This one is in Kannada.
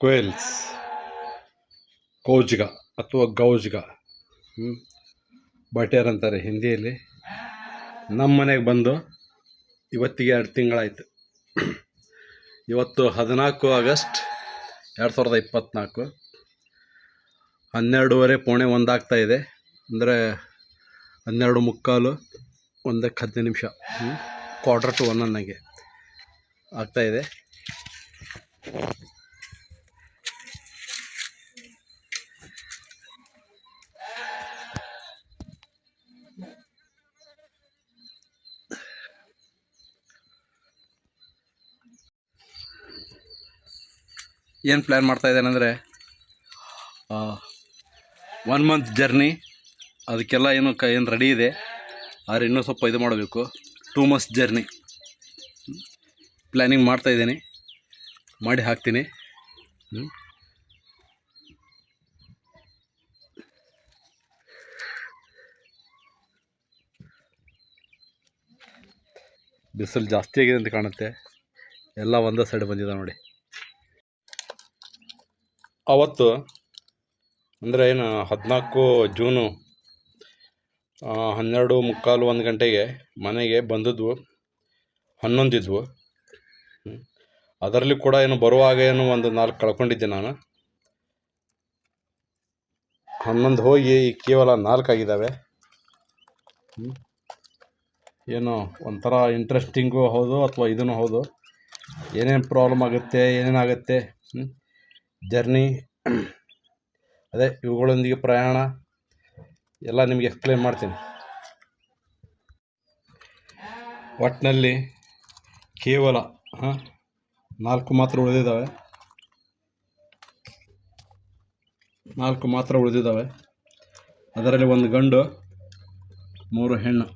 ಕ್ವೇಲ್ಸ್, ಕೌಜ್ಗ ಅಥವಾ ಗೌಜ್ಗ, ಬಟೇರ್ ಅಂತಾರೆ ಹಿಂದಿಯಲ್ಲಿ. ನಮ್ಮ ಮನೆಗೆ ಬಂದು ಇವತ್ತಿಗೆ 2 ತಿಂಗಳಾಯಿತು. ಇವತ್ತು 14 ಆಗಸ್ಟ್ 2024, 12:15 ಪೌಣೆ 1 ಆಗ್ತಾಯಿದೆ. ಅಂದರೆ 12:45, 1:15, 1:15 ಅನ್ನಂಗೆ ಆಗ್ತಾಯಿದೆ. ಏನು ಪ್ಲ್ಯಾನ್ ಮಾಡ್ತಾಯಿದ್ದೇನೆ ಅಂದರೆ 1 ಮಂತ್ ಜರ್ನಿ. ಅದಕ್ಕೆಲ್ಲ ಏನು ರೆಡಿ ಇದೆ, ಆದರೆ ಇನ್ನೂ ಸ್ವಲ್ಪ ಇದು ಮಾಡಬೇಕು. 2 ಮಂತ್ಸ್ ಜರ್ನಿ ಪ್ಲ್ಯಾನಿಂಗ್ ಮಾಡ್ತಾಯಿದ್ದೀನಿ, ಮಾಡಿ ಹಾಕ್ತೀನಿ. ಬಿಸಿಲು ಜಾಸ್ತಿ ಆಗಿದೆ ಅಂತ ಕಾಣುತ್ತೆ. ಎಲ್ಲ ಒಂದೇ ಸೈಡ್ ಬಂದಿದೆ ನೋಡಿ. ಅವತ್ತು ಅಂದರೆ ಏನು 14 ಜೂನು 12:45, 1 ಗಂಟೆಗೆ ಮನೆಗೆ ಬಂದದ್ವು. 11 ಇದ್ವು. ಅದರಲ್ಲಿ ಕೂಡ ಏನು ಬರುವಾಗ ಏನು ಒಂದು 4 ಕಳ್ಕೊಂಡಿದ್ದೆ ನಾನು. 11 ಹೋಗಿ ಕೇವಲ 4 ಆಗಿದ್ದಾವೆ. ಏನು ಒಂಥರ ಇಂಟ್ರೆಸ್ಟಿಂಗು ಹೌದು ಅಥವಾ ಇದೂ ಹೌದು. ಏನೇನು ಪ್ರಾಬ್ಲಮ್ ಆಗುತ್ತೆ, ಏನೇನಾಗುತ್ತೆ ಜರ್ನಿ, ಅದೇ ಇವುಗಳೊಂದಿಗೆ ಪ್ರಯಾಣ ಎಲ್ಲ ನಿಮಗೆ ಎಕ್ಸ್ಪ್ಲೇನ್ ಮಾಡ್ತೀನಿ. ಒಟ್ಟಿನಲ್ಲಿ ಕೇವಲ 4 ಮಾತ್ರ ಉಳಿದಿದ್ದಾವೆ. 4 ಮಾತ್ರ ಉಳಿದಿದ್ದಾವೆ. ಅದರಲ್ಲಿ 1 ಗಂಡು 3 ಹೆಣ್ಣು.